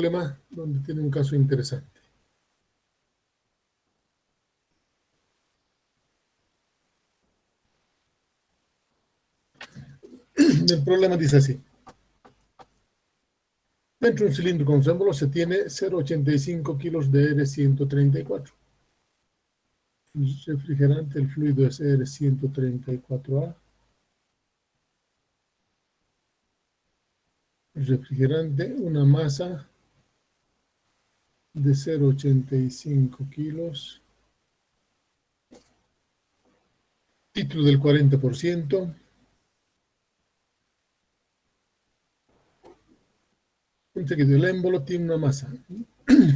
problema donde tiene un caso interesante. El problema dice así. Dentro de un cilindro con su émbolo se tiene 0,85 kilos de R134. El refrigerante, el fluido es R134A. El refrigerante, una masa de 0,85 kilos. Título del 40%. Entonces, el émbolo tiene una masa.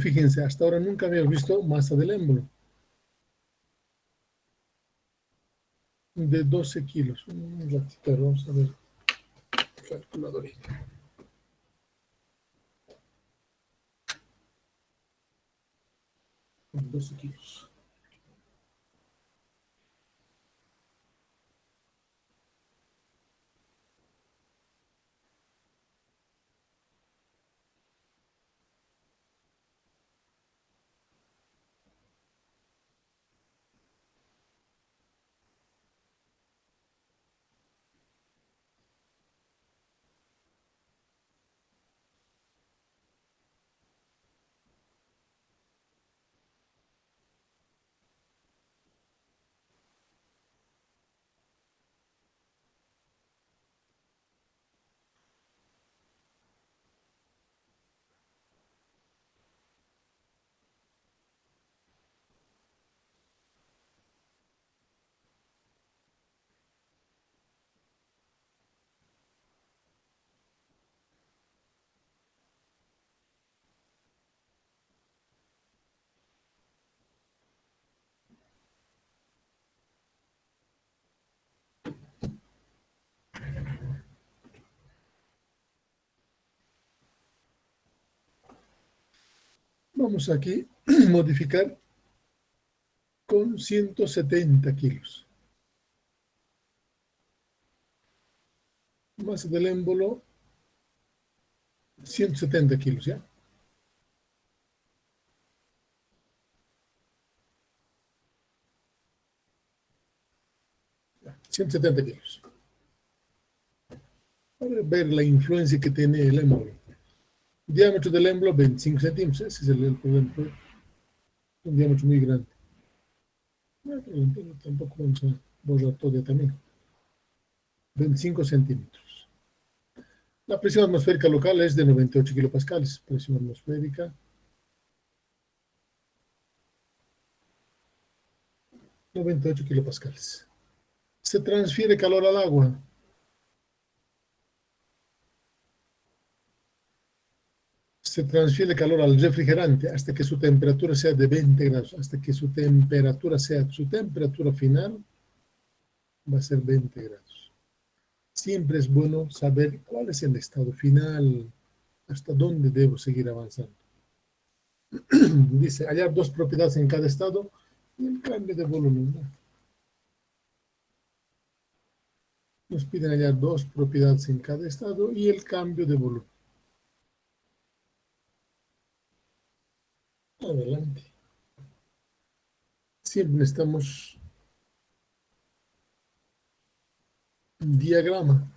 Fíjense, hasta ahora nunca habíamos visto masa del émbolo. De 12 kilos. Un ratito, vamos a ver. Calculadorita. Con 12 kilos. Vamos aquí a modificar con 170 kilos. Masa del émbolo, 170 kilos, ¿ya? Ya, 170 kilos. Para ver la influencia que tiene el émbolo. Diámetro del émbolo, 25 centímetros. Ese es el problema. Un diámetro muy grande. No, pero tampoco vamos a borrar todo también. 25 centímetros. La presión atmosférica local es de 98 kilopascales. Presión atmosférica. 98 kilopascales. Se transfiere calor al agua. Se transfiere calor al refrigerante hasta que su temperatura sea de 20 grados, hasta que su temperatura final va a ser 20 grados. Siempre es bueno saber cuál es el estado final, hasta dónde debo seguir avanzando. Dice, hallar dos propiedades en cada estado y el cambio de volumen, ¿no? Nos piden hallar dos propiedades en cada estado y el cambio de volumen. Adelante. Siempre necesitamos un diagrama.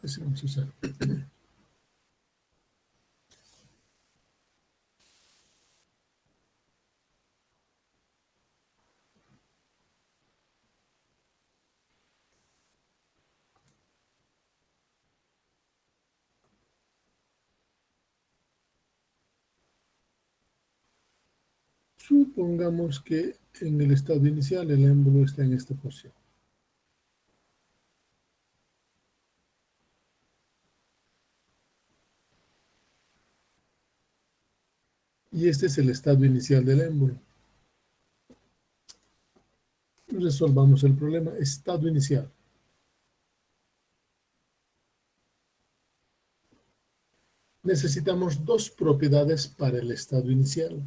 Ese vamos a usar. Supongamos que en el estado inicial el émbolo está en esta posición. Y este es el estado inicial del émbolo. Resolvamos el problema. Estado inicial. Necesitamos dos propiedades para el estado inicial.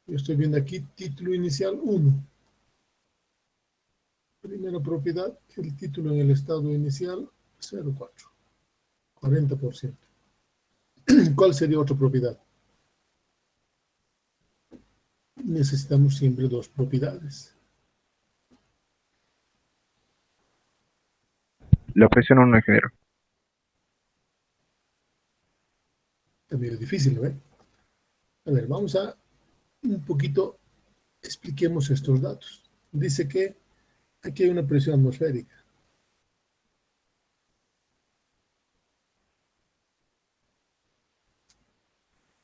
Yo estoy viendo aquí título inicial 1. Primera propiedad, el título en el estado inicial, 0,4, 40%. ¿Cuál sería otra propiedad? Necesitamos siempre dos propiedades. La presión 1, ingeniero. También es difícil, ¿no? A ver, vamos a un poquito, expliquemos estos datos. Dice que aquí hay una presión atmosférica.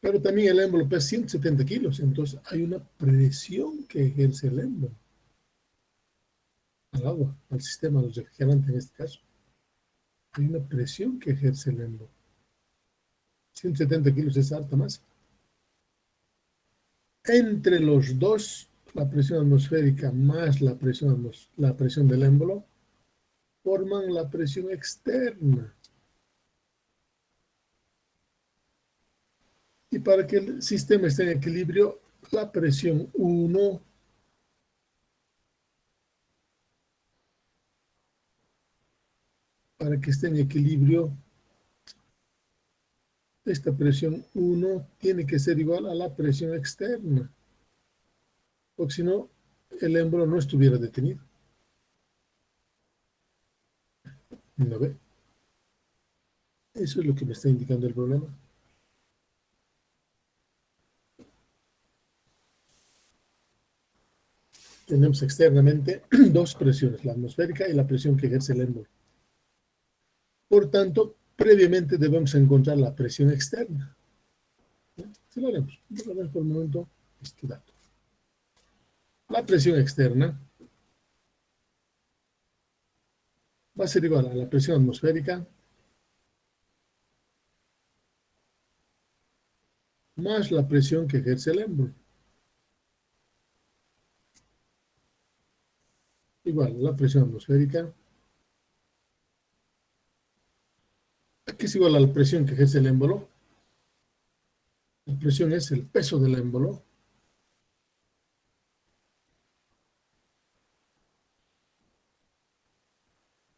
Pero también el émbolo pesa 170 kilos, entonces hay una presión que ejerce el émbolo al agua, al sistema, al refrigerante en este caso. Hay una presión que ejerce el émbolo. 170 kilos es alta masa. Entre los dos, la presión atmosférica más la presión del émbolo, forman la presión externa. Y para que el sistema esté en equilibrio, la presión 1 para que esté en equilibrio, esta presión 1 tiene que ser igual a la presión externa, porque si no, el émbolo no estuviera detenido. ¿No ve? Eso es lo que me está indicando el problema. Tenemos externamente dos presiones, la atmosférica y la presión que ejerce el émbolo. Por tanto, previamente debemos encontrar la presión externa. Si lo haremos, por el momento este dato. La presión externa va a ser igual a la presión atmosférica más la presión que ejerce el émbolo. Igual a la presión atmosférica, que es igual a la presión que ejerce el émbolo. La presión es el peso del émbolo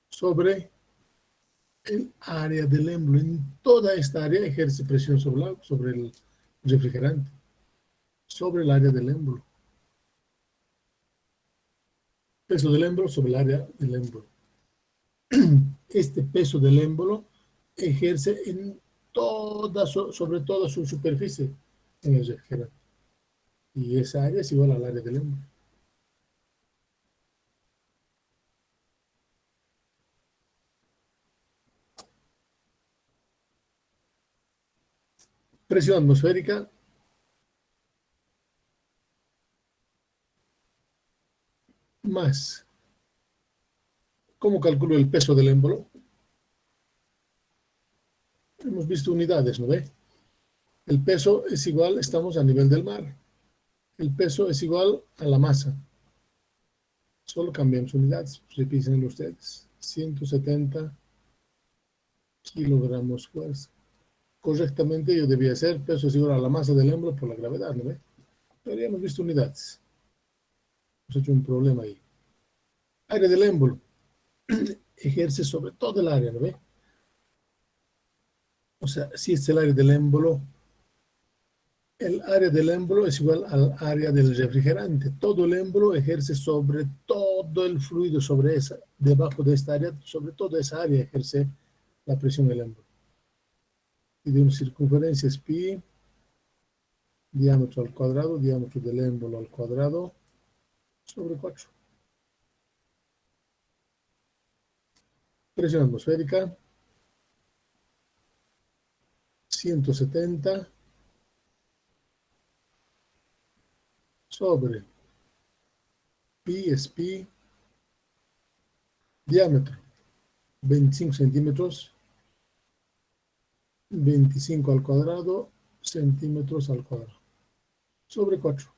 sobre el área del émbolo. En toda esta área ejerce presión sobre el refrigerante, sobre el área del émbolo. Peso del émbolo sobre el área del émbolo. Este peso del émbolo ejerce sobre toda su superficie en el refrigerante. Y esa área es igual al área del émbolo. Presión atmosférica más. ¿Cómo calculo el peso del émbolo? Hemos visto unidades, ¿no ve? El peso es igual, estamos a nivel del mar. El peso es igual a la masa. Solo cambiamos unidades, repísenlo ustedes. 170 kilogramos fuerza. Correctamente yo debía ser peso es igual a la masa del émbolo por la gravedad, ¿no ve? Pero ya hemos visto unidades. Hemos hecho un problema ahí. Área del émbolo. Ejerce sobre todo el área, ¿no ve? O sea, si es el área del émbolo, el área del émbolo es igual al área del refrigerante. Todo el émbolo ejerce sobre todo el fluido, debajo de esta área, sobre toda esa área ejerce la presión del émbolo. Y de una circunferencia es pi, diámetro al cuadrado, diámetro del émbolo al cuadrado, sobre 4. Presión atmosférica, 170 sobre pi es pi, diámetro 25 centímetros, 25 al cuadrado, centímetros al cuadrado, sobre 4.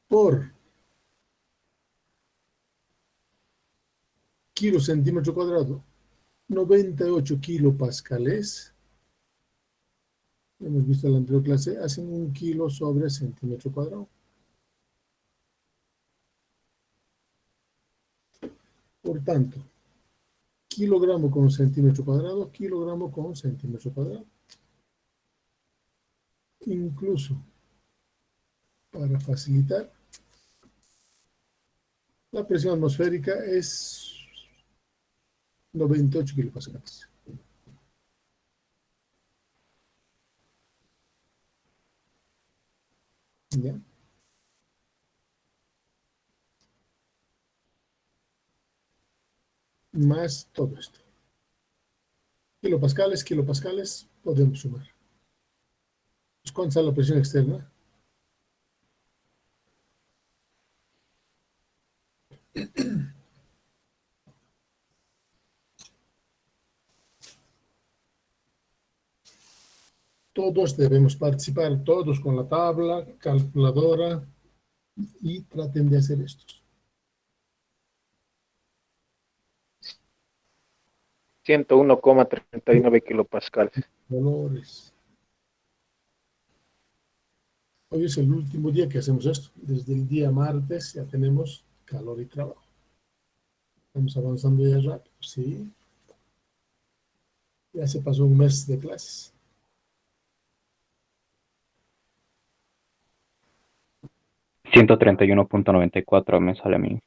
Por kilo centímetro cuadrado, 98 kilopascales. Hemos visto en la anterior clase, hacen 1 kilo sobre centímetro cuadrado. Por tanto, kilogramo con centímetro cuadrado, kilogramo con centímetro cuadrado. Incluso, para facilitar, la presión atmosférica es 98 kilopascales. ¿Ya? Más todo esto. Kilopascales, kilopascales, podemos sumar. Pues, ¿cuánto es la presión externa? Todos debemos participar, todos con la tabla, calculadora, y traten de hacer estos 101,39 kilopascales. valores. Hoy es el último día que hacemos esto. Desde el día martes ya tenemos calor y trabajo. Estamos avanzando ya rápido, sí. Ya se pasó un mes de clases. 131.94 me sale a mí.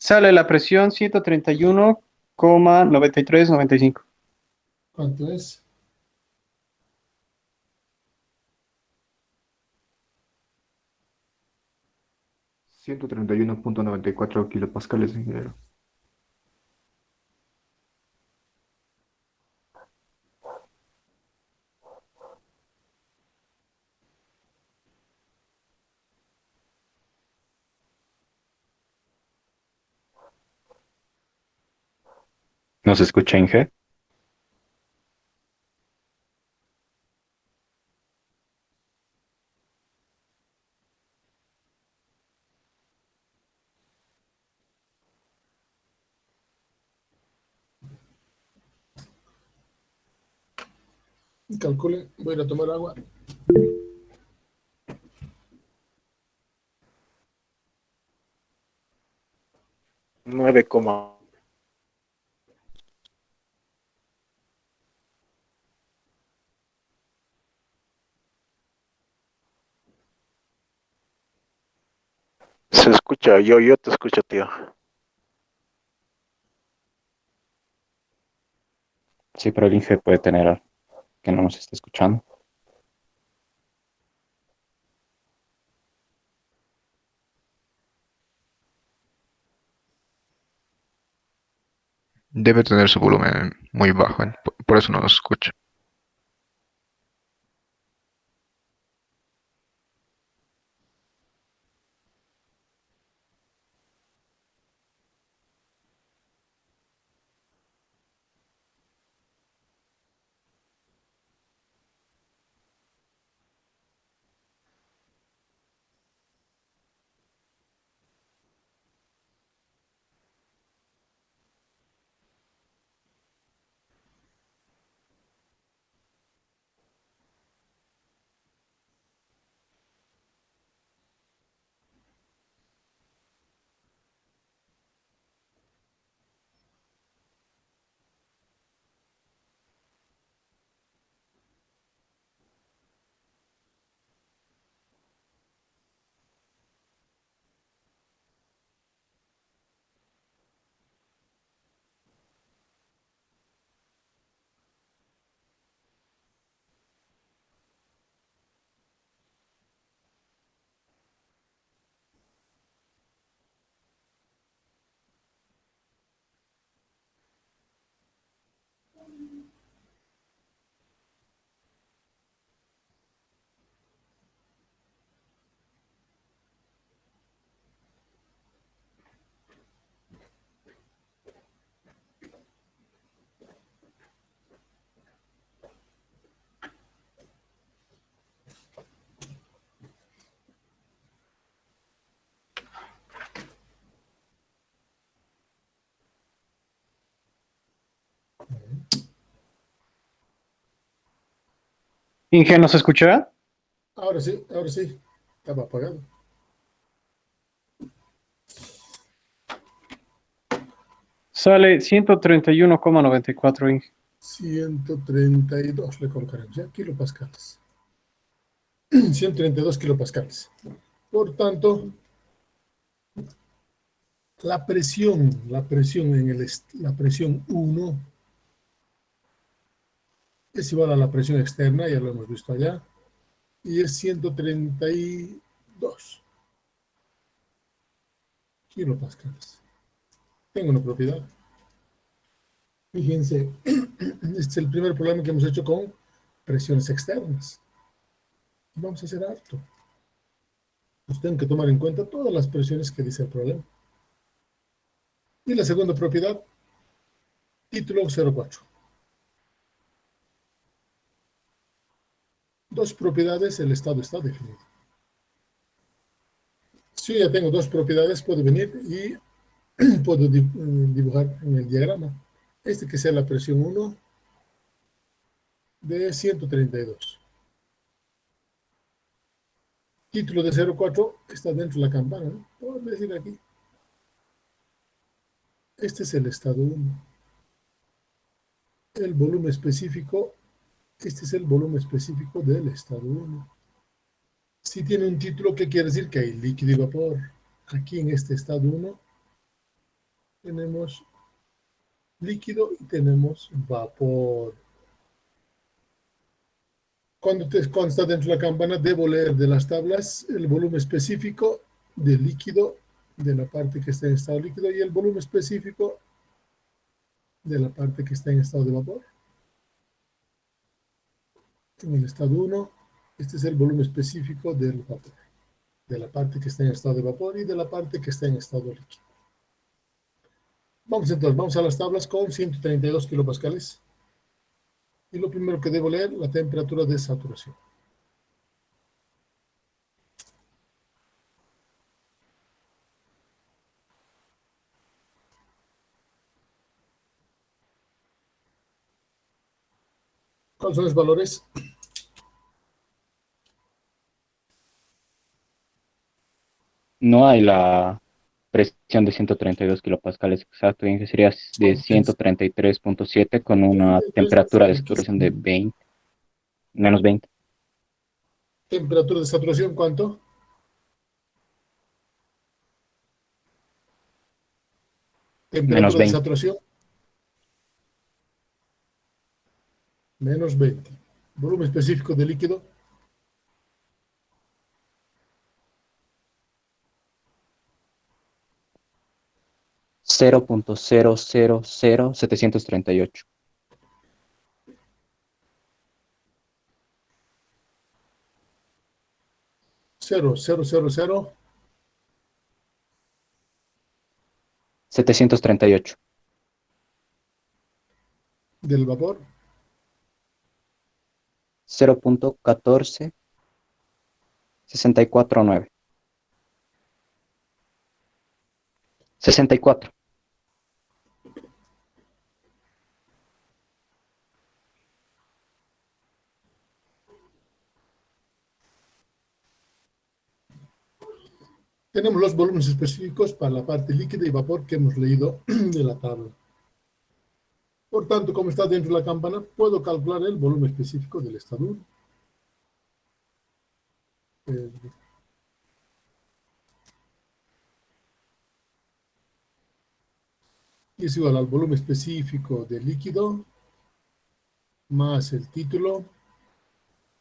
Sale la presión 131,9395. ¿Cuánto es? $131.94 kilopascales, ingeniero. ¿No se escucha, Inge? Calculen, voy a ir a tomar agua. 9, se escucha, yo te escucho, tío. Sí, pero el Inge puede tener que no nos esté escuchando. Debe tener su volumen muy bajo, por eso no nos escucha. Inge, ¿nos escucha? Ahora sí, ahora sí. Estaba apagado. Sale 131,94, Inge. 132 le colocaremos ya, kilopascales. 132 kilopascales. Por tanto, la presión 1 es igual a la presión externa, ya lo hemos visto allá, y es 132 kilopascales. Tengo una propiedad. Fíjense, este es el primer problema que hemos hecho con presiones externas. Vamos a hacer harto. Pues tienen que tomar en cuenta todas las presiones que dice el problema. Y la segunda propiedad, título 04. Dos propiedades, el estado está definido. Si yo ya tengo dos propiedades, puedo venir y puedo dibujar en el diagrama. Este que sea la presión 1 de 132. Título de 04 está dentro de la campana, ¿no? Puedo decir aquí. Este es el estado 1. El volumen específico, este es el volumen específico del estado 1. Si tiene un título, ¿qué quiere decir? Que hay líquido y vapor. Aquí en este estado 1 tenemos líquido y tenemos vapor. Cuando está dentro de la campana, debo leer de las tablas el volumen específico del líquido, de la parte que está en estado líquido, y el volumen específico de la parte que está en estado de vapor. En el estado 1, este es el volumen específico del vapor, de la parte que está en estado de vapor y de la parte que está en estado líquido. Vamos a las tablas con 132 kilopascales. Y lo primero que debo leer, la temperatura de saturación. ¿Cuáles son los valores? No hay la presión de 132 kilopascales exacto, Inge, sería de 133,7 con una temperatura de saturación de 20, menos 20. Temperatura de saturación, ¿cuánto? Menos Temperatura de 20. saturación, menos 20. Volumen específico de líquido, 0.000738. 0,000. 738. Del vapor, 0.14649. 64. tenemos los volúmenes específicos para la parte líquida y vapor que hemos leído de la tabla. Por tanto, como está dentro de la campana, puedo calcular el volumen específico del estado 1. Y es igual al volumen específico del líquido más el título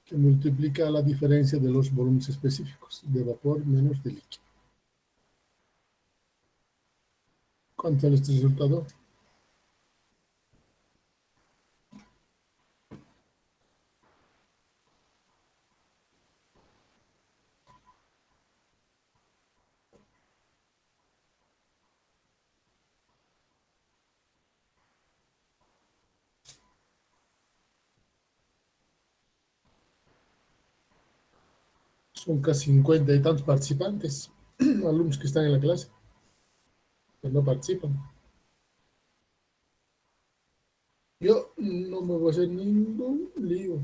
que multiplica la diferencia de los volúmenes específicos de vapor menos de líquido. ¿Cuánto sale este resultado? Son casi 50 y tantos participantes, alumnos que están en la clase, que no participan. Yo no me voy a hacer ningún lío.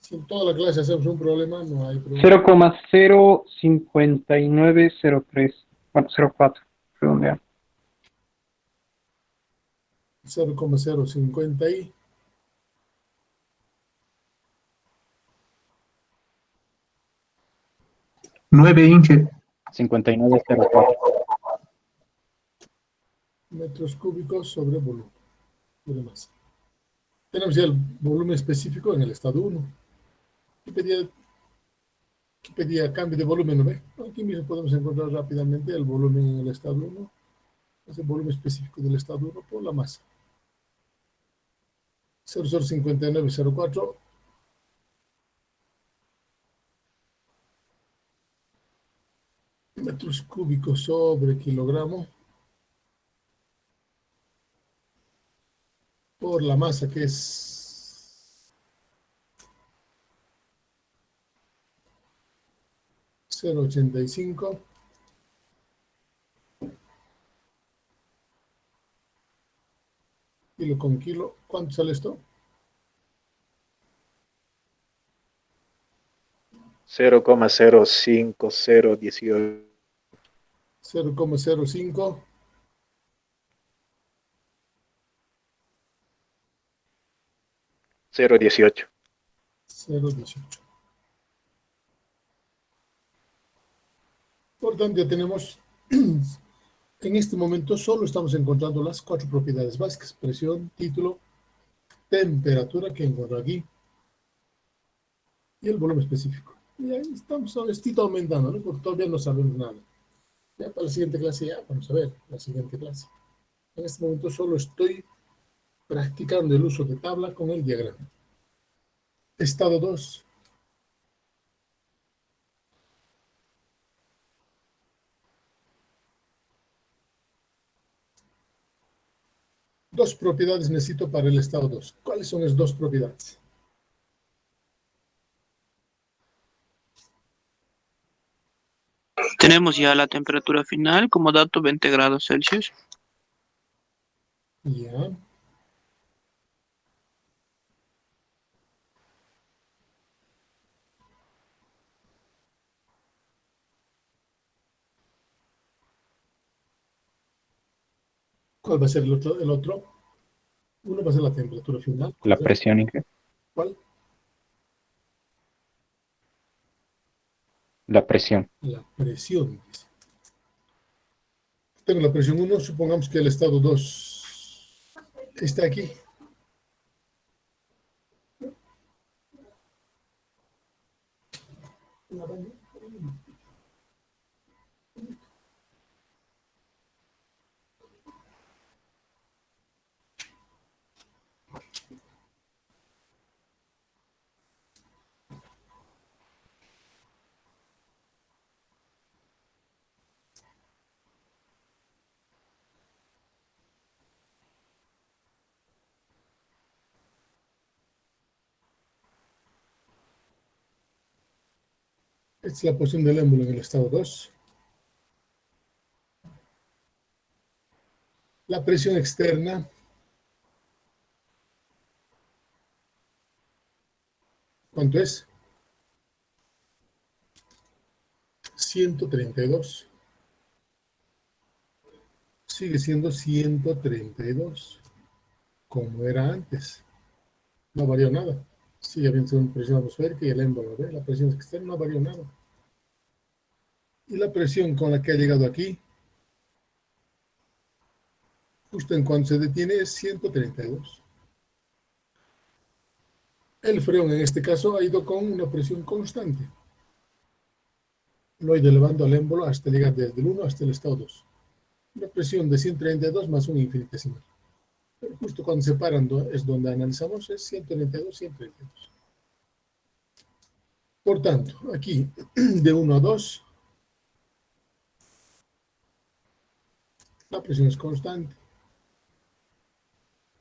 Si en toda la clase hacemos un problema, no hay problema. 0,05903. Bueno, 0,4. Redondear. 0,050 y 9, Inge. 5904. metros cúbicos sobre volumen, sobre masa. Tenemos ya el volumen específico en el estado 1. ¿Qué pedía cambio de volumen? ¿No ve? Aquí mismo podemos encontrar rápidamente el volumen en el estado 1. Es el volumen específico del estado 1 por la masa. 0,05904 metros cúbicos sobre kilogramo por la masa, que es 0,85. Kilo con kilo. ¿Cuánto sale esto? 0,05018. 0,05. 0,18. 0,18. Por tanto, ya tenemos, en este momento solo estamos encontrando las 4 propiedades básicas: presión, título, temperatura, que encuentro aquí, y el volumen específico. Y ahí estamos suavecito aumentando, ¿no? Porque todavía no sabemos nada. Ya para la siguiente clase, ya vamos a ver la siguiente clase. En este momento solo estoy practicando el uso de tabla con el diagrama. Estado 2. Dos propiedades necesito para el estado 2. ¿Cuáles son las dos propiedades? Tenemos ya la temperatura final como dato 20 grados Celsius. Ya. ¿Cuál va a ser el otro? Uno va a ser la temperatura final. La presión, Inge. ¿Cuál? La presión. La presión. Tengo la presión 1, supongamos que el estado 2 está aquí. Esta es la posición del émbolo en el estado 2. La presión externa. ¿Cuánto es? 132. Sigue siendo 132, como era antes. No varió nada. Sigue habiendo una presión atmosférica y el émbolo, ¿ve? La presión externa no varió nada. Y la presión con la que ha llegado aquí, justo en cuanto se detiene, es 132. El freón en este caso ha ido con una presión constante. Lo ha ido elevando al émbolo hasta llegar desde el 1 hasta el estado 2. Una presión de 132 más un infinitesimal. Pero justo cuando se paran es donde analizamos, es 132, 132. Por tanto, aquí de 1 a 2, la presión es constante.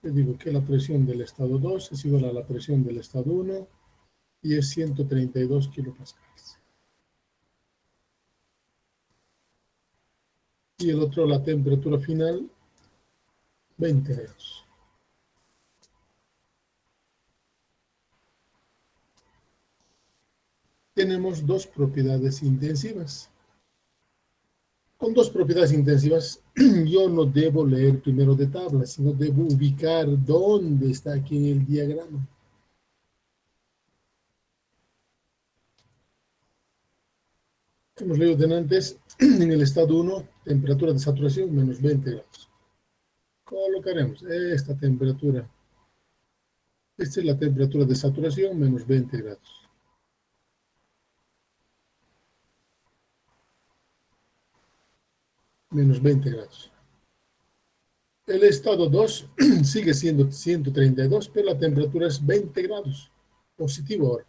Yo digo que la presión del estado 2 es igual a la presión del estado 1 y es 132 kilopascales. Y el otro, la temperatura final, 20 grados. tenemos dos propiedades intensivas. Con dos propiedades intensivas, yo no debo leer primero de tabla, sino debo ubicar dónde está aquí en el diagrama. Hemos leído de antes, en el estado 1, temperatura de saturación menos 20 grados. Colocaremos esta temperatura. Esta es la temperatura de saturación menos 20 grados. Menos 20 grados. El estado 2 sigue siendo 132, pero la temperatura es 20 grados. Positivo ahora.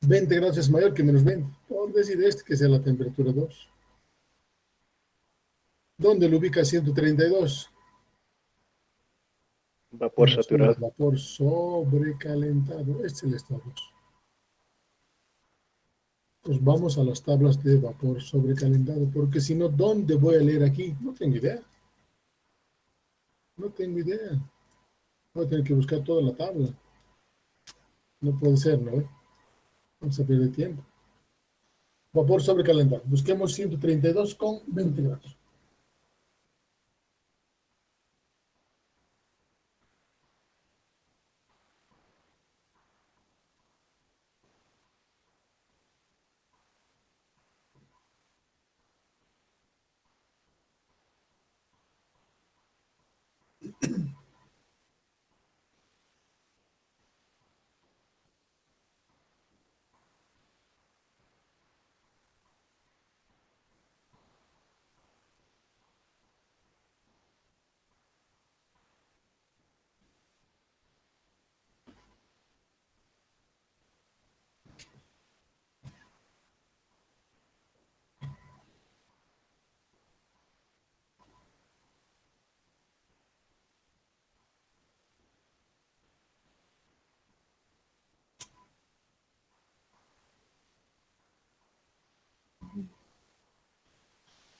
20 grados es mayor que menos 20. Por decir que sea la temperatura 2. ¿Dónde lo ubica 132? Vapor saturado. Vapor sobrecalentado. Este es el estado 2. Pues vamos a las tablas de vapor sobrecalentado, porque si no, ¿dónde voy a leer aquí? No tengo idea. No tengo idea. Voy a tener que buscar toda la tabla. No puede ser, ¿no? Vamos a perder tiempo. Vapor sobrecalentado. Busquemos 132 con 20 grados.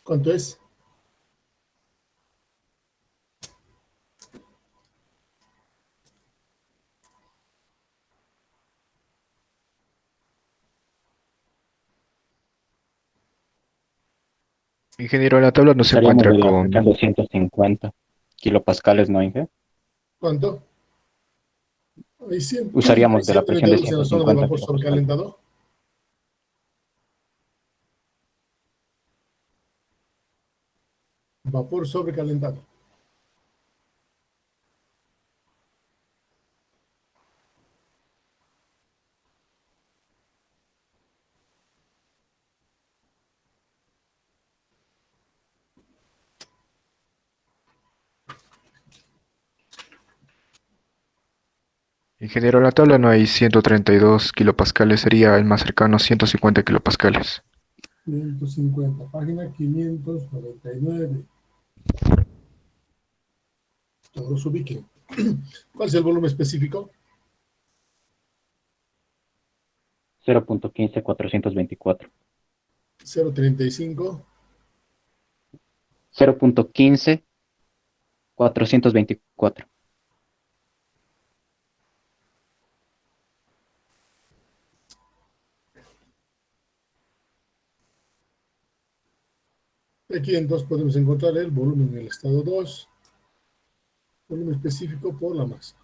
¿Cuánto es? Ingeniero, la tabla no se Usaríamos encuentra de la con... presión de 150 kilopascales, ¿no, Inge? ¿Cuánto? Hay 100, hay Usaríamos de la presión de 132 en la zona de 150 vapor kilopascales. sobrecalentado. Vapor sobrecalentado. Ingeniero, en la tabla no hay 132 kilopascales, sería el más cercano 150 kilopascales. 550, página 599. Todos ubiquen. ¿Cuál es el volumen específico? 0.15424. 035. 0.15424. Aquí entonces podemos encontrar el volumen en el estado 2, volumen específico por la masa.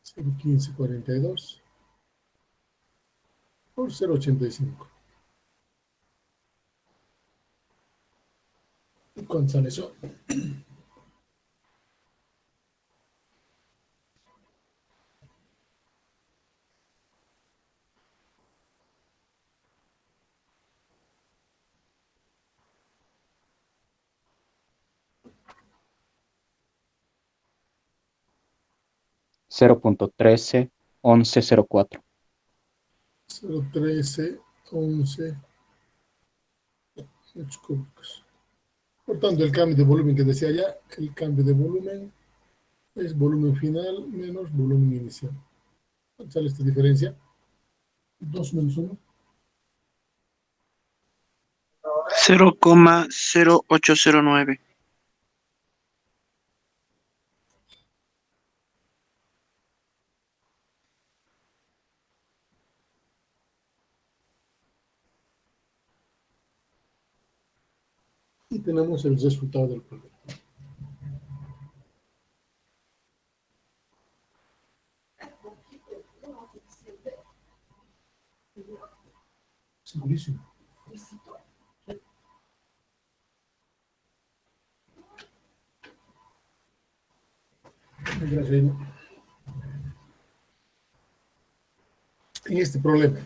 0.1542 por 0.85. ¿Y cuánto sale eso? Cero punto 131104. 0.1311 metros cúbicos. Por tanto, el cambio de volumen que decía ya, el cambio de volumen es volumen final menos volumen inicial. ¿Cuánto sale esta diferencia? 2 menos 1. 0,0809. Y tenemos el resultado del problema. Segurísimo. Gracias. En este problema,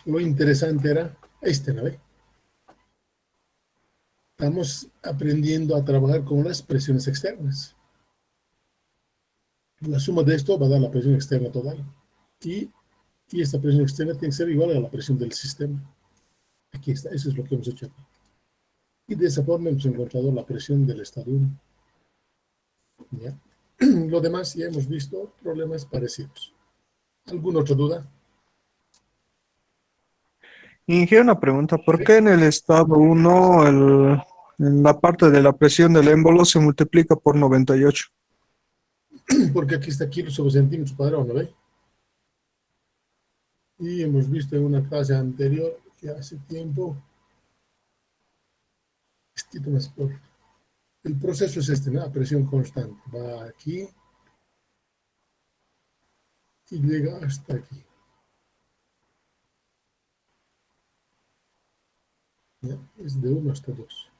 lo interesante era ¿no ve? Estamos aprendiendo a trabajar con las presiones externas. La suma de esto va a dar la presión externa total. Y esta presión externa tiene que ser igual a la presión del sistema. Aquí está, eso es lo que hemos hecho aquí. Y de esa forma hemos encontrado la presión del estado 1. ¿Ya? Lo demás ya hemos visto problemas parecidos. ¿Alguna otra duda? Inge, una pregunta. ¿Por qué en el estado 1 en la parte de la presión del émbolo se multiplica por 98? Porque aquí está kilos sobre centímetros cuadrados, ¿no ve? Y hemos visto en una clase anterior que hace tiempo, más por el proceso es este, ¿no? A presión constante. Va aquí y llega hasta aquí. ¿Ya? Es de 1 hasta 2.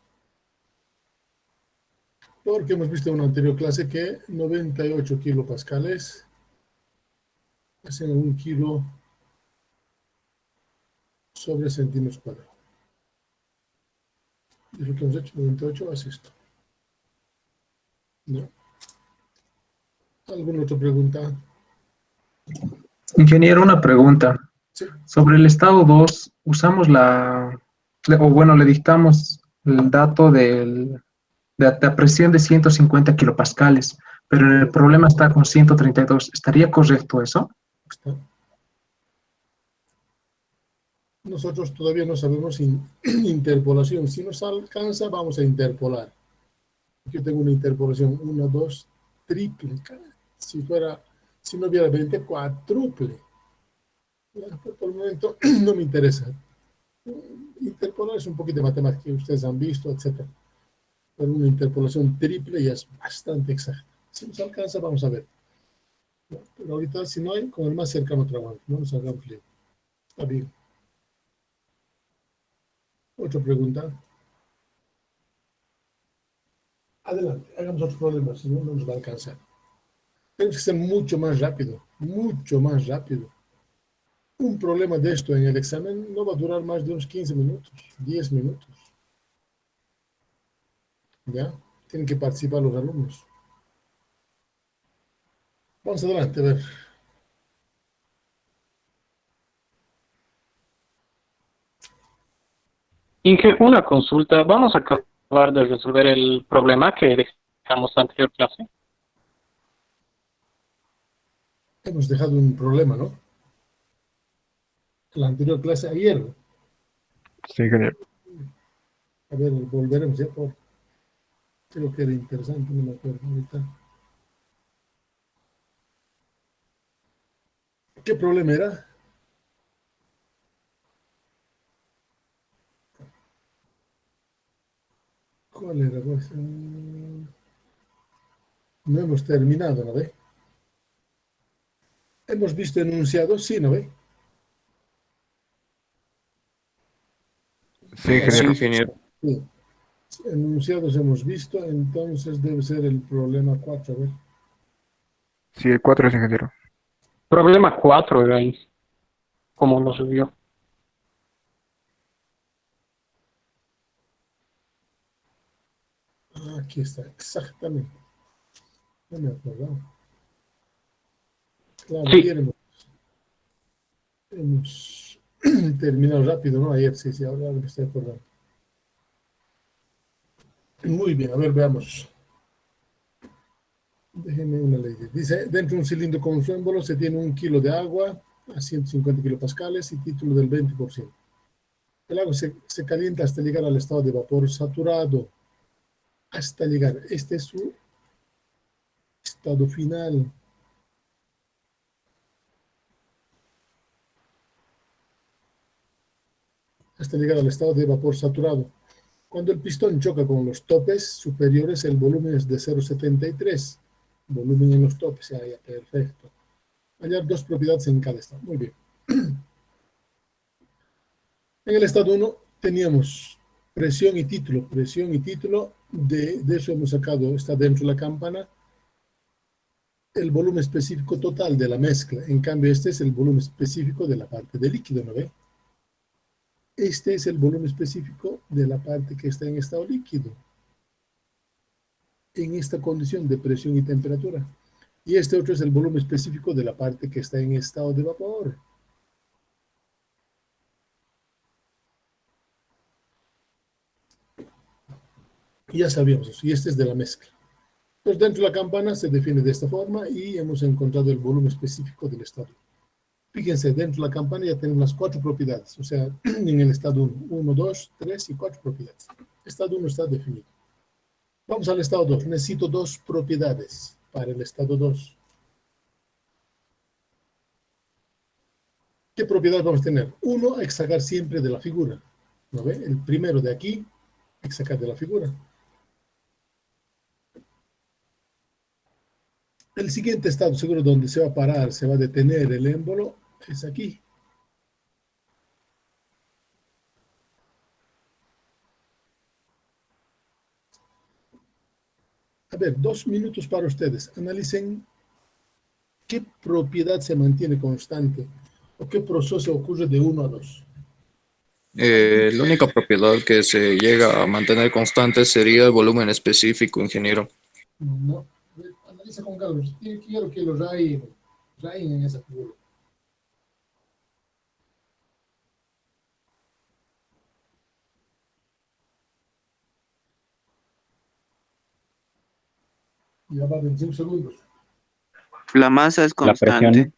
Porque hemos visto en una anterior clase que 98 kilopascales hacen 1 kilo sobre centímetros cuadrados. Y lo que hemos hecho, 98 hace esto. ¿No? ¿Alguna otra pregunta? Ingeniero, una pregunta. Sí. Sobre el estado 2, usamos le dictamos el dato de la presión de 150 kilopascales, pero el problema está con 132. ¿Estaría correcto eso? Está. Nosotros todavía no sabemos interpolación. Si nos alcanza, vamos a interpolar. Yo tengo una interpolación 1, 2, triple. Si no hubiera 20, cuádruple. Por el momento no me interesa. Interpolar es un poquito de matemática que ustedes han visto, etc. Pero una interpolación triple ya es bastante exacta. Si nos alcanza, vamos a ver. Pero ahorita, si no hay, con el más cercano trabajo. No nos hagamos lío. Está bien. Otra pregunta. Adelante, hagamos otro problema, si no, no nos va a alcanzar. Tenemos que ser mucho más rápido, mucho más rápido. Un problema de esto en el examen no va a durar más de unos 15 minutos, 10 minutos. ¿Ya? Tienen que participar los alumnos. Vamos adelante, a ver. Inge, una consulta. Vamos a acabar de resolver el problema que dejamos la anterior clase. Hemos dejado un problema, ¿no? La anterior clase ayer. Sí, ingeniero. A ver, volveremos ya por... Creo que era interesante, no me acuerdo ahorita. ¿Qué problema era? ¿Cuál era? Pues, no hemos terminado, ¿no ve? Hemos visto enunciados, sí, ¿no ve? Sí, Sí, ingeniero. ingeniero. Sí. Enunciados hemos visto, entonces debe ser el problema 4, a ver. Sí, el 4 es ingeniero. Problema 4 era ahí, como lo subió. Aquí está, exactamente. No me acordaba. Claro, Sí. ayer hemos terminado rápido, ¿no? Ayer, sí, ahora me estoy acordando. Muy bien, a ver, veamos. Déjenme una ley. Dice, dentro de un cilindro con su émbolo se tiene 1 kilo de agua a 150 kilopascales y título del 20%. El agua se calienta hasta llegar al estado de vapor saturado. Hasta llegar. Este es su estado final. Hasta llegar al estado de vapor saturado. Cuando el pistón choca con los topes superiores, el volumen es de 0,73. Volumen en los topes, ya, perfecto. Hallar dos propiedades en cada estado. Muy bien. En el estado 1 teníamos presión y título. Presión y título, de eso hemos sacado, está dentro de la campana, el volumen específico total de la mezcla. En cambio, este es el volumen específico de la parte de líquido, ¿no ve? Este es el volumen específico de la parte que está en estado líquido, en esta condición de presión y temperatura. Y este otro es el volumen específico de la parte que está en estado de vapor. Y ya sabíamos eso, y este es de la mezcla. Entonces, dentro de la campana se define de esta forma y hemos encontrado el volumen específico del estado. Fíjense, dentro de la campana ya tenemos las 4 propiedades, o sea, en el estado 1, 1, 2, 3 y 4 propiedades. Estado 1 está definido. Vamos al estado 2. Necesito 2 propiedades para el estado 2. ¿Qué propiedades vamos a tener? Uno, hay que sacar siempre de la figura. ¿No ve? El primero de aquí, hay que sacar de la figura. El siguiente estado seguro donde se va a parar, se va a detener el émbolo, es aquí. A ver, 2 minutos para ustedes. Analicen qué propiedad se mantiene constante o qué proceso ocurre de 1 a 2. La única propiedad que se llega a mantener constante sería el volumen específico, ingeniero. No, analiza con calma. Quiero que lo rayen en esa figura. Ya va 25 segundos. La masa es La constante. presión,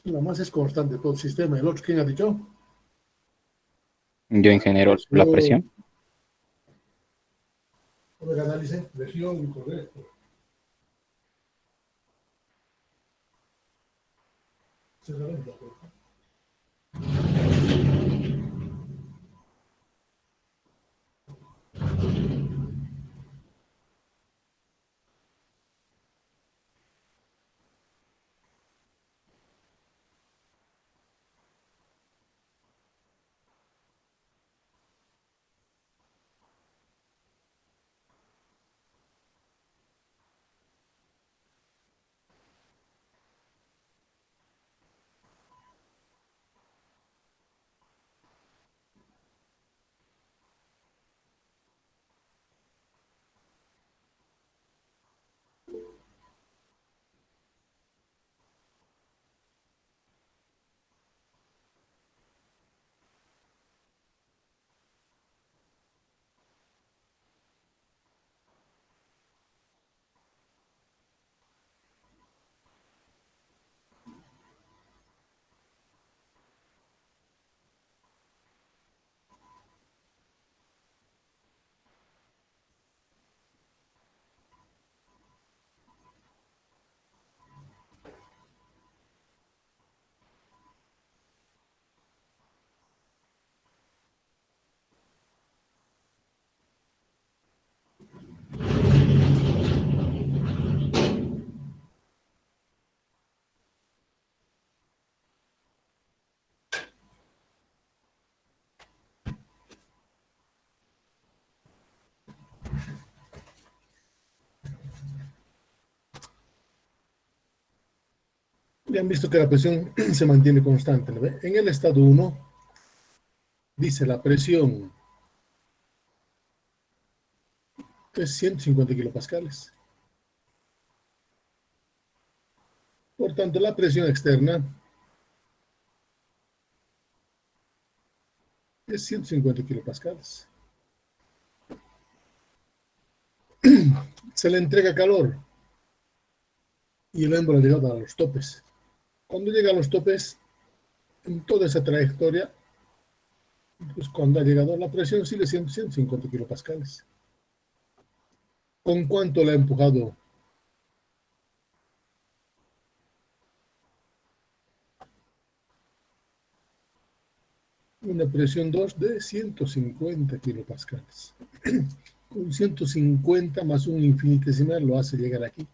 La masa es constante todo el sistema. ¿El otro quién ha dicho? yo ingeniero, la presión. A ver, analicen. Presión, correcto. Se reventa, por favor. Ya han visto que la presión se mantiene constante, ¿no ve? En el estado 1, dice la presión es 150 kilopascales. Por tanto, la presión externa es 150 kilopascales. Se le entrega calor y el émbolo ha llegado a los topes. Cuando llega a los topes, en toda esa trayectoria, pues cuando ha llegado la presión sigue siendo 150 kilopascales. ¿Con cuánto le ha empujado? una presión 2 de 150 kilopascales. Con 150 más un infinitesimal lo hace llegar aquí.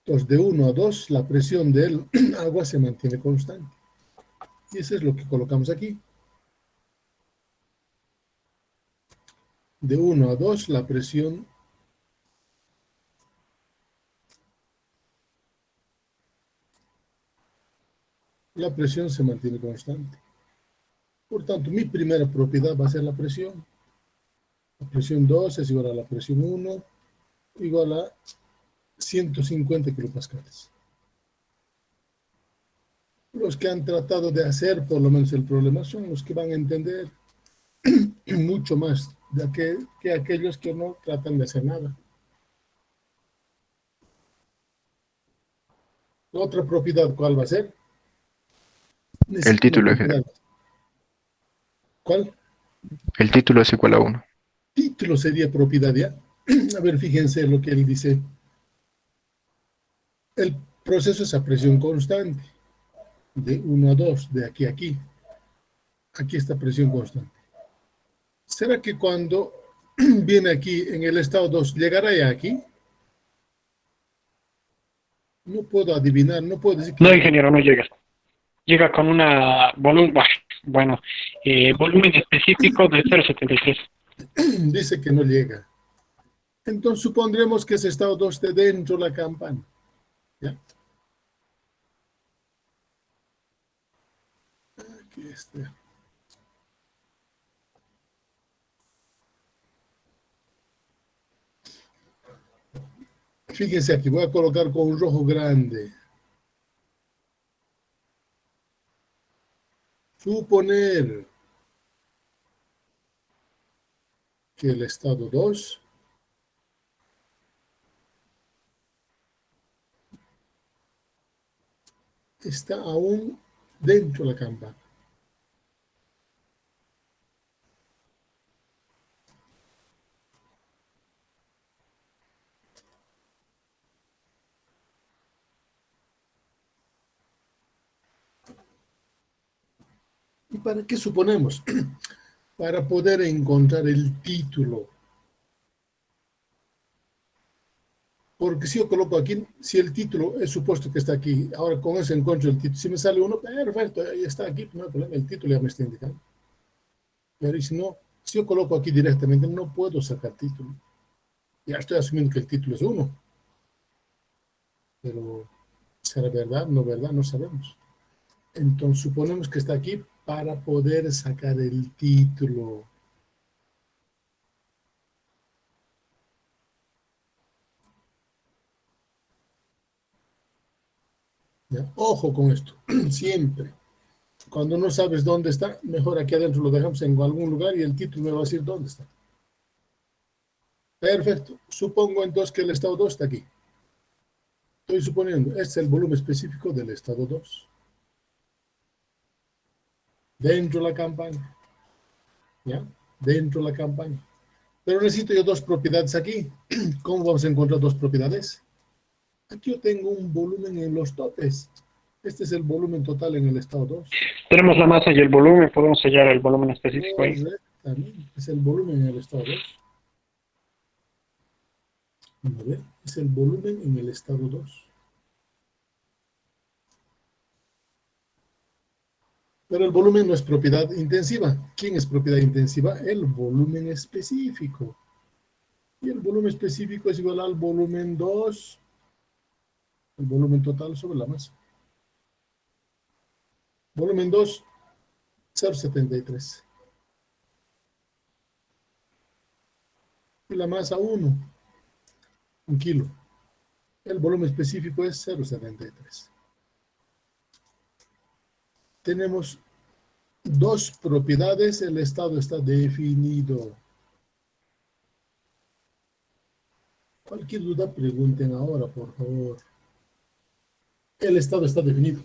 Entonces, de 1 a 2, la presión del agua se mantiene constante. Y eso es lo que colocamos aquí. De 1 a 2, la presión se mantiene constante. Por tanto, mi primera propiedad va a ser la presión. La presión 2 es igual a la presión 1, igual a 150 kilopascales. Los que han tratado de hacer por lo menos el problema son los que van a entender mucho más que aquellos que no tratan de hacer nada. La otra propiedad, ¿cuál va a ser? El título es, ¿Cuál? el título es igual a 1. Título sería propiedad, ¿ya? A ver, fíjense lo que él dice. El proceso es a presión constante. De 1 a 2, de aquí a aquí. Aquí está presión constante. ¿Será que cuando viene aquí en el estado 2, llegará ya aquí? No puedo adivinar, no puedo decir que... No, ingeniero, no llega. Llega con una volumen específico de 0,73. Dice que no llega. Entonces supondremos que ese estado 2 esté dentro de la campana. ¿Ya? Aquí está. Fíjense aquí, voy a colocar con un rojo grande. Suponer que el estado 2 está aún dentro de la campana. ¿Y para qué suponemos? Para poder encontrar el título. Porque si yo coloco aquí, si el título es supuesto que está aquí, ahora con eso encuentro el título. Si me sale uno, perfecto, ahí está aquí, no hay problema, el título ya me está indicando. Pero si no, si yo coloco aquí directamente, no puedo sacar título. Ya estoy asumiendo que el título es 1. Pero, ¿será verdad? No verdad, no sabemos. Entonces, suponemos que está aquí para poder sacar el título. ¿Ya? Ojo con esto, siempre. Cuando no sabes dónde está, mejor aquí adentro lo dejamos en algún lugar y el título me va a decir dónde está. Perfecto. Supongo entonces que el estado 2 está aquí. Estoy suponiendo, este es el volumen específico del estado 2. Dentro de la campaña. ¿Ya? Dentro de la campaña. Pero necesito yo dos propiedades aquí. ¿Cómo vamos a encontrar dos propiedades? Aquí yo tengo un volumen en los topes. Este es el volumen total en el estado 2. Tenemos la masa y el volumen, podemos sellar el volumen específico ahí. Correctamente. Es el volumen en el estado 2. A ver, es el volumen en el estado 2. Pero el volumen no es propiedad intensiva. ¿Quién es propiedad intensiva? El volumen específico. Y el volumen específico es igual al volumen 2, el volumen total sobre la masa. Volumen 2, 0,73. Y la masa 1 kilo. El volumen específico es 0,73. Tenemos dos propiedades, el estado está definido. Cualquier duda, pregunten ahora, por favor. El estado está definido.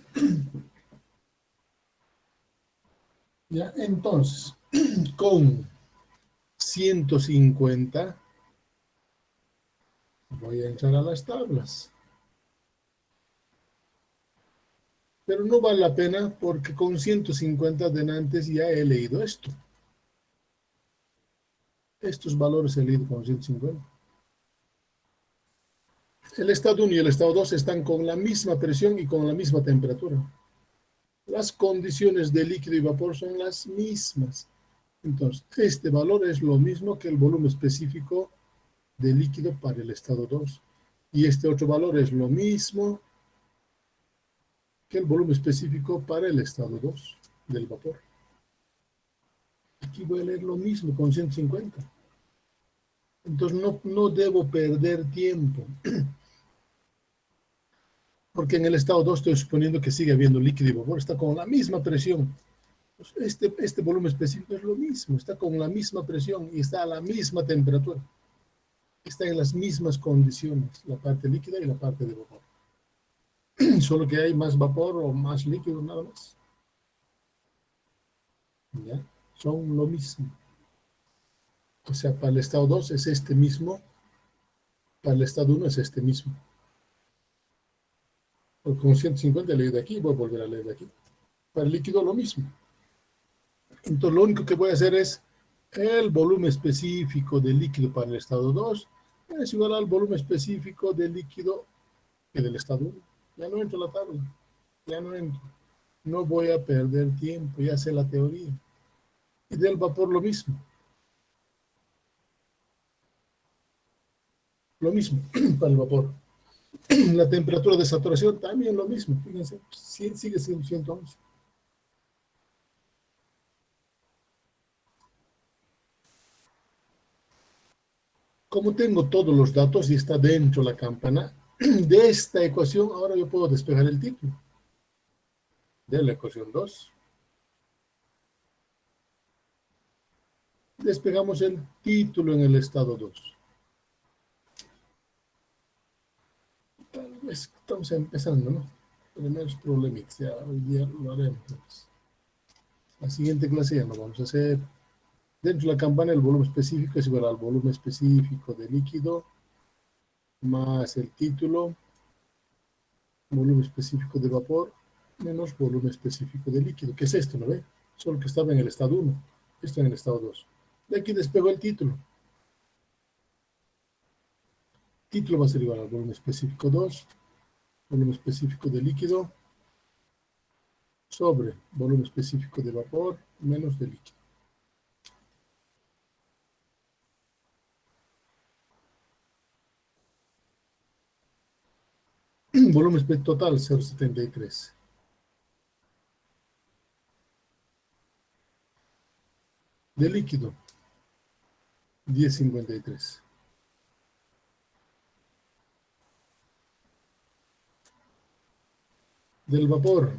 Ya, entonces, con 150 voy a entrar a las tablas. Pero no vale la pena porque con 150 de antes ya he leído esto. Estos valores he leído con 150. El estado 1 y el estado 2 están con la misma presión y con la misma temperatura. Las condiciones de líquido y vapor son las mismas. Entonces, este valor es lo mismo que el volumen específico de líquido para el estado 2. Y este otro valor es lo mismo que el volumen específico para el estado 2 del vapor. Aquí voy a leer lo mismo con 150. Entonces no debo perder tiempo. Porque en el estado 2 estoy suponiendo que sigue habiendo líquido y vapor. Está con la misma presión. Este volumen específico es lo mismo. Está con la misma presión y está a la misma temperatura. Está en las mismas condiciones, la parte líquida y la parte de vapor. Solo que hay más vapor o más líquido, nada más. ¿Ya? Son lo mismo. O sea, para el estado 2 es este mismo, para el estado 1 es este mismo. Porque con 150 he leído aquí, voy a volver a leer aquí. Para el líquido lo mismo. Entonces lo único que voy a hacer es el volumen específico del líquido para el estado 2 es igual al volumen específico del líquido que del estado 1. Ya no entro a la tabla, ya no entro. No voy a perder tiempo, ya sé la teoría. Y del vapor lo mismo. Lo mismo para el vapor. La temperatura de saturación también lo mismo. Fíjense, sigue siendo 111. Como tengo todos los datos y está dentro la campana de esta ecuación, ahora yo puedo despejar el título de la ecuación 2. Despejamos el título en el estado 2. Tal vez estamos empezando, ¿no? Primeros problemitas, ya hoy día lo haremos. La siguiente clase ya lo vamos a hacer. Dentro de la campana el volumen específico es igual al volumen específico de líquido más el título, volumen específico de vapor, menos volumen específico de líquido. ¿Qué es esto, no ve? Solo que estaba en el estado 1, esto en el estado 2. De aquí despego el título. Título va a ser igual al volumen específico 2, volumen específico de líquido, sobre volumen específico de vapor, menos de líquido. Volumen total 0,73. De líquido 10,53. Del vapor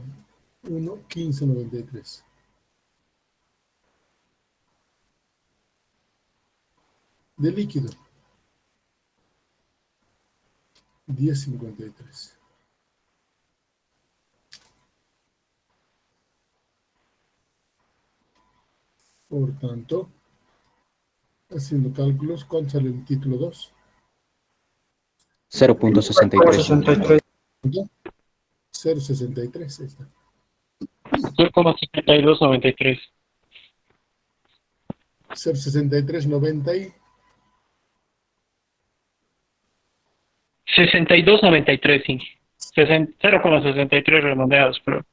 1,1593. De líquido 10,53. Por tanto, haciendo cálculos, ¿cuánto sale el título 2? 0.63. 0,63. Ahí está. 0,7293. 0,6390 y 6293, sí. 0,63 redondeados, pero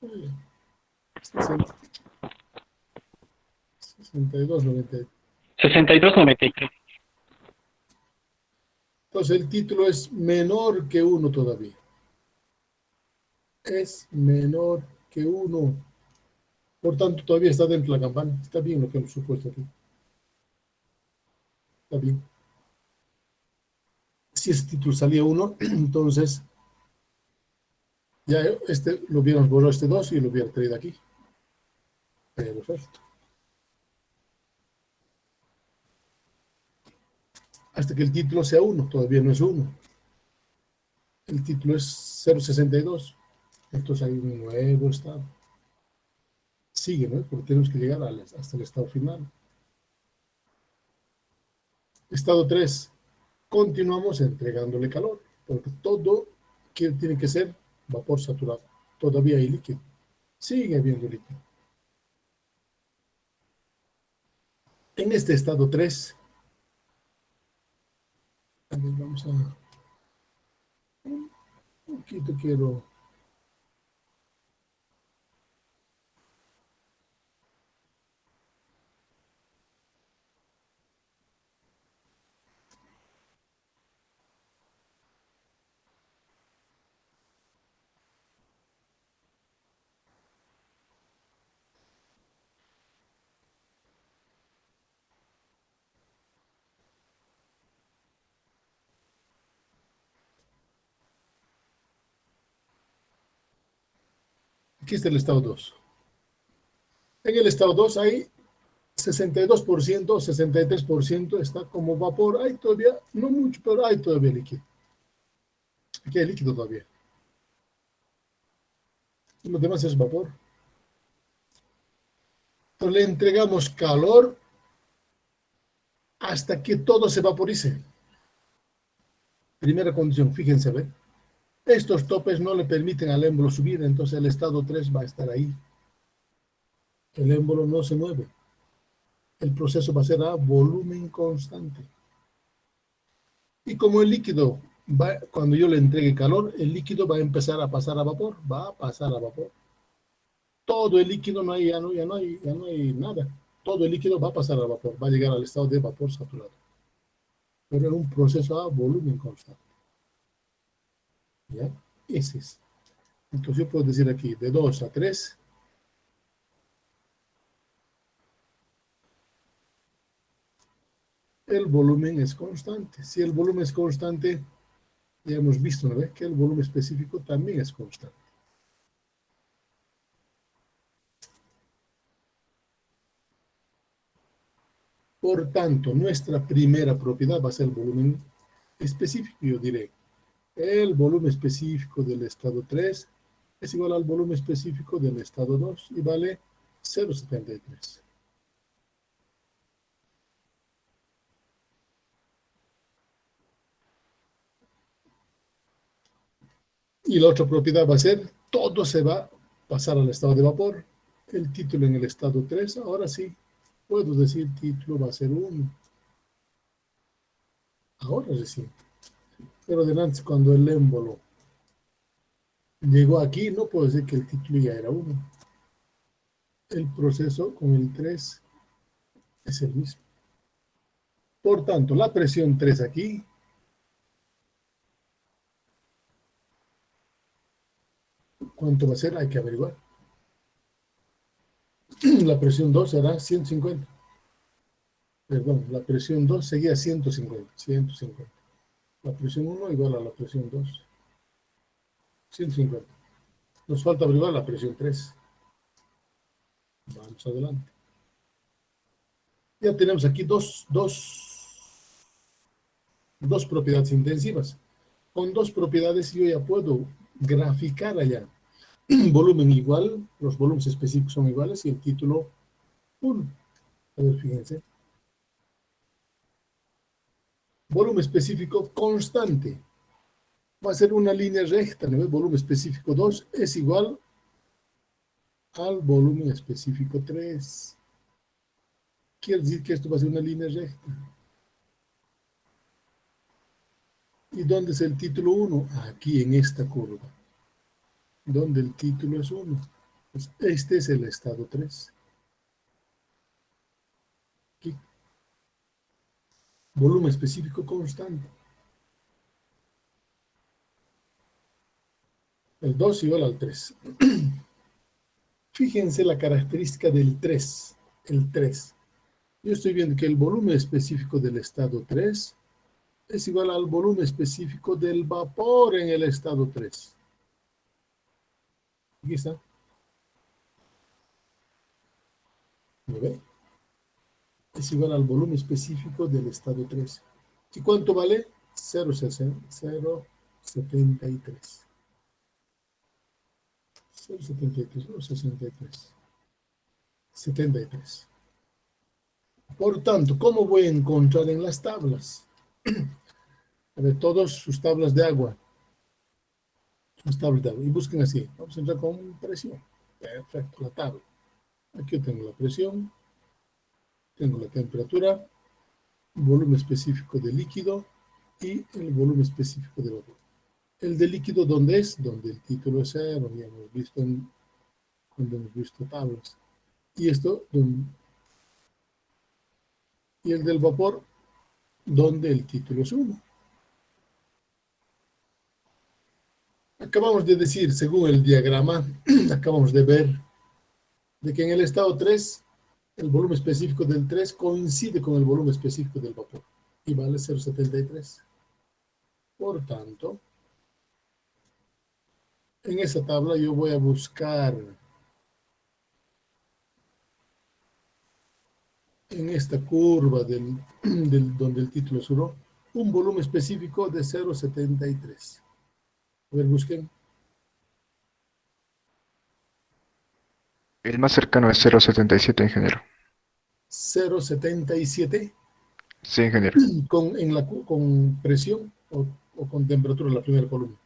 62,90. 6293. Entonces el título es menor que 1 todavía. Es menor que 1. Por tanto, todavía está dentro de la campana. Está bien lo que hemos supuesto aquí. Está bien. Si ese título salía 1, entonces ya lo hubiéramos borrado este 2 y lo hubiera traído aquí. Perfecto. Hasta que el título sea 1, todavía no es 1. El título es 0,62. Entonces hay un nuevo estado. Sigue, ¿no? Porque tenemos que llegar hasta el estado final. Estado 3. Continuamos entregándole calor, porque todo tiene que ser vapor saturado. todavía hay líquido. Sigue habiendo líquido. En este estado 3, a ver, vamos a... Un poquito quiero... Aquí está el estado 2. En el estado 2 hay 62%, 63% está como vapor. Hay todavía, no mucho, pero hay todavía líquido. Aquí hay líquido todavía. Y lo demás es vapor. Entonces le entregamos calor hasta que todo se vaporice. Primera condición, fíjense, ¿ve? Estos topes no le permiten al émbolo subir, entonces el estado 3 va a estar ahí. El émbolo no se mueve. El proceso va a ser a volumen constante. Y como el líquido, cuando yo le entregue calor, el líquido va a empezar a pasar a vapor. Va a pasar a vapor. Todo el líquido ya no hay nada. Todo el líquido va a pasar a vapor. Va a llegar al estado de vapor saturado. Pero es un proceso a volumen constante. ¿Ya? Ese es. Entonces yo puedo decir aquí, de 2 a 3, el volumen es constante. Si el volumen es constante, ya hemos visto, ¿no ve? Que el volumen específico también es constante. Por tanto, nuestra primera propiedad va a ser el volumen específico. Yo diré, el volumen específico del estado 3 es igual al volumen específico del estado 2 y vale 0,73. Y la otra propiedad va a ser, todo se va a pasar al estado de vapor. El título en el estado 3, ahora sí, puedo decir título va a ser 1. Ahora sí. Pero delante, cuando el émbolo llegó aquí, no puedo decir que el título ya era 1. El proceso con el 3 es el mismo. Por tanto, la presión 3 aquí ¿cuánto va a ser? Hay que averiguar. La presión 2 será 150. Perdón, la presión 2 seguía 150. La presión 1 igual a la presión 2. 150. Nos falta averiguar la presión 3. Vamos adelante. Ya tenemos aquí dos propiedades intensivas. Con dos propiedades yo ya puedo graficar allá. Volumen igual, los volúmenes específicos son iguales y el título 1. A ver, fíjense. Volumen específico constante. Va a ser una línea recta, ¿no? El volumen específico 2 es igual al volumen específico 3. Quiere decir que esto va a ser una línea recta. ¿Y dónde es el título 1? Aquí en esta curva. Donde el título es 1. Pues este es el estado 3. Aquí. Volumen específico constante. El 2 igual al 3. Fíjense la característica del 3. El 3. Yo estoy viendo que el volumen específico del estado 3 es igual al volumen específico del vapor en el estado 3. Aquí está. ¿Lo ve? Es igual al volumen específico del estado 3. ¿Y cuánto vale? 0,73. 0,73 o 63. 73. Por tanto, ¿cómo voy a encontrar en las tablas? A ver, todas sus tablas de agua. las tablas de agua. Y busquen así. Vamos a entrar con presión. Perfecto, la tabla. Aquí yo tengo la presión, tengo la temperatura, volumen específico de líquido y el volumen específico de vapor. El de líquido, ¿dónde es? Donde el título es 0, ya hemos visto cuando hemos visto tablas. Y esto, y el del vapor, donde el título es 1. Acabamos de decir, según el diagrama, acabamos de ver de que en el estado 3, el volumen específico del 3 coincide con el volumen específico del vapor y vale 0,73. Por tanto, en esa tabla yo voy a buscar en esta curva donde el título es 1, un volumen específico de 0,73. A ver, busquen. El más cercano es 0,77, ingeniero. 0,77 Sí, ingeniero. con presión o con temperatura la primera columna.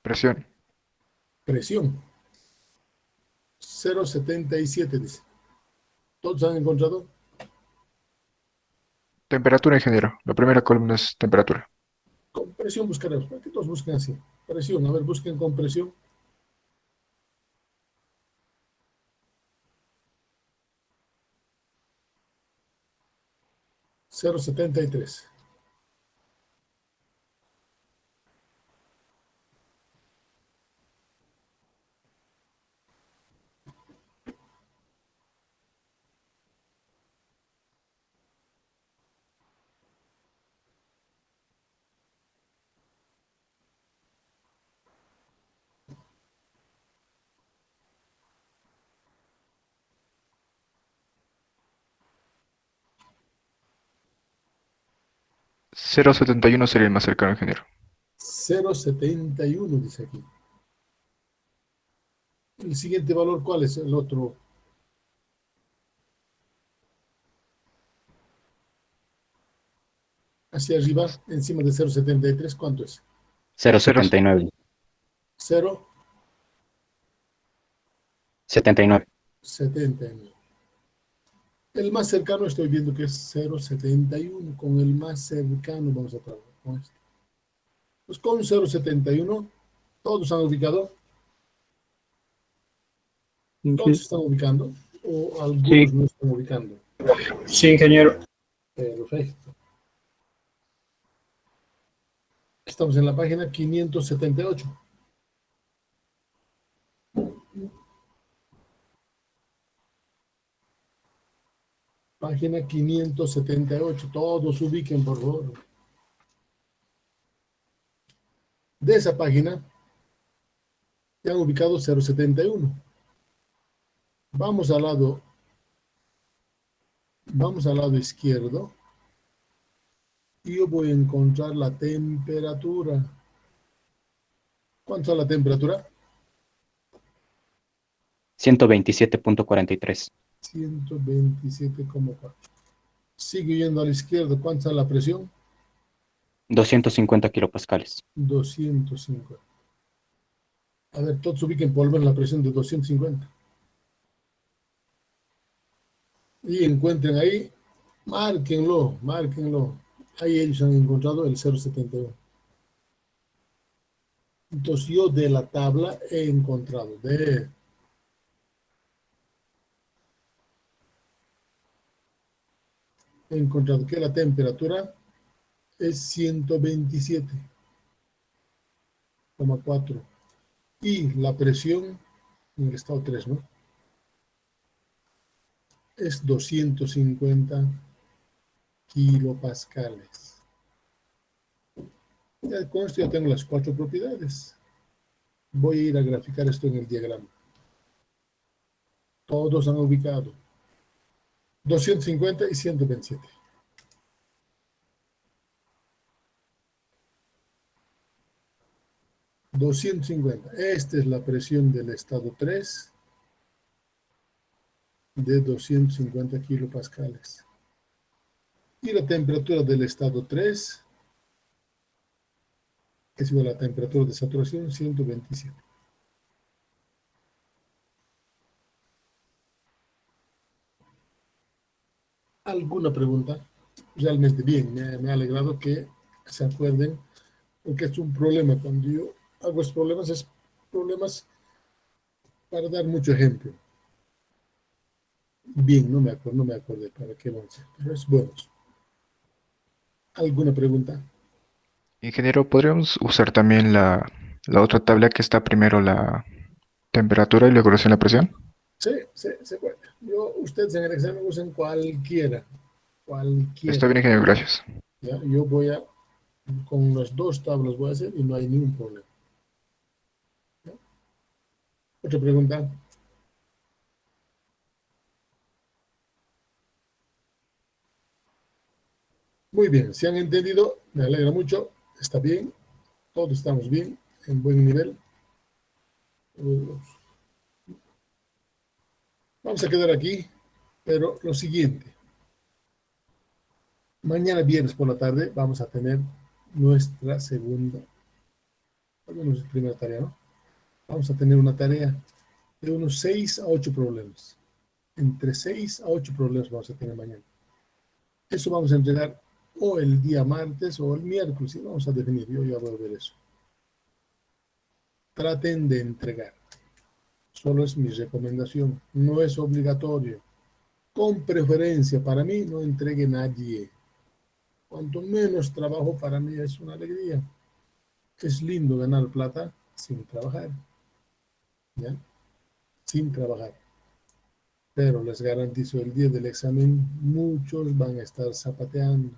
Presión. Presión. 0,77 dice. ¿Todos han encontrado? Temperatura, ingeniero. La primera columna es temperatura. Con presión buscaremos. ¿Para qué todos busquen así? Presión. A ver, busquen con presión. $0,73. $0,71 sería el más cercano, ingeniero. 0,71 dice aquí. El siguiente valor, ¿cuál es el otro? Hacia arriba, encima de 0,73, ¿cuánto es? 0,79. 79. 0,79. El más cercano estoy viendo que es 0,71. Con el más cercano vamos a trabajar con esto. Pues con 0,71, todos han ubicado. Todos se están ubicando. O algunos no están ubicando. Sí, ingeniero. Perfecto. Estamos en la página 578. Página 578. Todos ubiquen, por favor. De esa página ya han ubicado 0,71. Vamos al lado izquierdo y yo voy a encontrar la temperatura. ¿Cuánto es la temperatura? 127.43. 127,4. Sigue yendo a la izquierda. ¿Cuánta es la presión? 250 kilopascales. 250. A ver, todos ubiquen por la presión de 250. Y encuentren ahí, márquenlo. Ahí ellos han encontrado el 0,71. Entonces yo de la tabla he encontrado que la temperatura es 127,4 y la presión en el estado 3, ¿no? Es 250 kilopascales. Ya con esto ya tengo las 4 propiedades. Voy a ir a graficar esto en el diagrama. Todos han ubicado 250 y 127. $250. Esta es la presión del estado 3 de 250 kilopascales. Y la temperatura del estado 3 que es igual a la temperatura de saturación 127. ¿Alguna pregunta? Realmente bien, me ha alegrado que se acuerden, porque es un problema. Cuando yo hago estos problemas, es problemas para dar mucho ejemplo. Bien, no me acuerdo para qué vamos a hacer, pero es bueno. ¿Alguna pregunta? Ingeniero, ¿podríamos usar también la otra tabla que está primero la temperatura y luego la presión? Sí, se puede. Ustedes en el examen usen cualquiera. Está bien, ingeniero, gracias. ¿Ya? Yo con las dos tablas voy a hacer y no hay ningún problema. ¿Ya? ¿Otra pregunta? Muy bien, si han entendido, me alegra mucho, está bien, todos estamos bien, en buen nivel. Vamos a quedar aquí, pero lo siguiente. Mañana viernes por la tarde vamos a tener nuestra primera tarea, ¿no? Vamos a tener una tarea de unos 6 a 8 problemas. Entre 6 a 8 problemas vamos a tener mañana. Eso vamos a entregar o el día martes o el miércoles, y vamos a definir, yo ya voy a ver eso. Traten de entregar. Solo es mi recomendación, no es obligatorio. Con preferencia, para mí, no entregue nadie. Cuanto menos trabajo, para mí es una alegría. Es lindo ganar plata sin trabajar. ¿Ya? Sin trabajar. Pero les garantizo, el día del examen, muchos van a estar zapateando.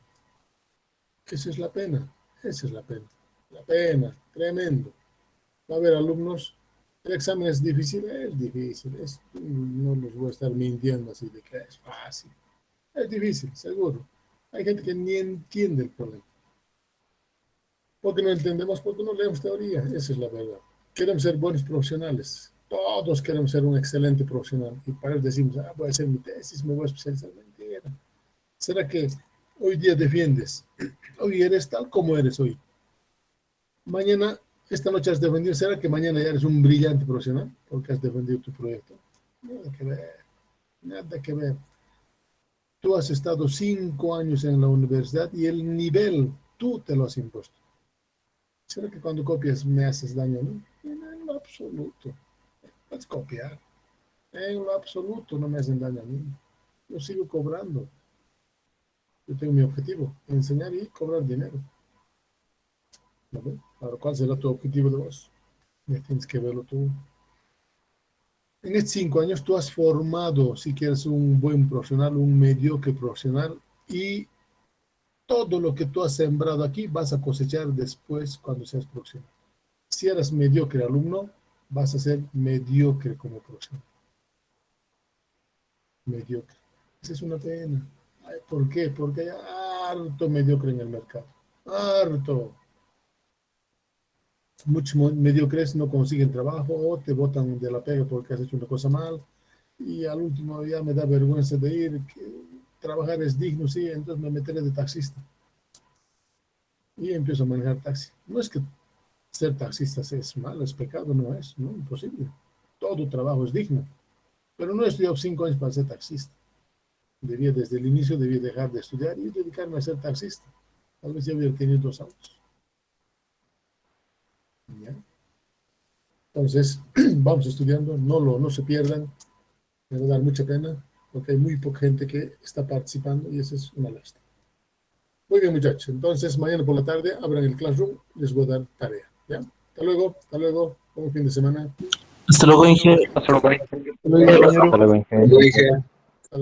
Esa es la pena. Esa es la pena. La pena, tremendo. Va a haber alumnos. El examen es difícil, no les voy a estar mintiendo así de que es fácil. Es difícil, seguro. Hay gente que ni entiende el problema. Porque no entendemos, porque no leemos teoría. Esa es la verdad. Queremos ser buenos profesionales. Todos queremos ser un excelente profesional. Y para eso decimos, voy a hacer mi tesis, me voy a especializar. Mentira. ¿Será que hoy día defiendes? Hoy eres tal como eres hoy. Mañana, esta noche has defendido. ¿Será que mañana ya eres un brillante profesional? Porque has defendido tu proyecto. Nada que ver. Nada que ver. Tú has estado 5 años en la universidad y el nivel tú te lo has impuesto. ¿Será que cuando copias me haces daño a mí? En lo absoluto. Puedes copiar. En lo absoluto no me hacen daño a mí. Yo sigo cobrando. Yo tengo mi objetivo, enseñar y cobrar dinero. ¿No ves? Ahora, ¿cuál será tu objetivo de vos? Ya tienes que verlo tú. En estos 5 años tú has formado, si quieres, un buen profesional, un mediocre profesional, y todo lo que tú has sembrado aquí vas a cosechar después cuando seas profesional. Si eres mediocre alumno, vas a ser mediocre como profesional. Mediocre. Esa es una pena. Ay, ¿por qué? Porque hay harto mediocre en el mercado. Harto. Muchos mediocres no consiguen trabajo o te botan de la pega porque has hecho una cosa mal, y al último ya me da vergüenza de ir, que trabajar es digno, sí, entonces me meteré de taxista y empiezo a manejar taxi. No es que ser taxista es malo, es pecado, no es, no, imposible. Todo trabajo es digno, pero no he estudiado 5 años para ser taxista. Desde el inicio debía dejar de estudiar y dedicarme a ser taxista. Tal vez ya hubiera tenido 2 autos. ¿Ya? Entonces, vamos estudiando, no se pierdan, me va a dar mucha pena, porque hay muy poca gente que está participando y eso es una lástima. Muy bien, muchachos, entonces mañana por la tarde abran el Classroom, les voy a dar tarea, ¿ya? Hasta luego, buen fin de semana. Hasta luego, Inge. Hasta luego. Hasta luego, ingeniero. Hasta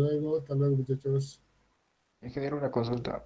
luego, muchachos. Ingeniero, una consulta.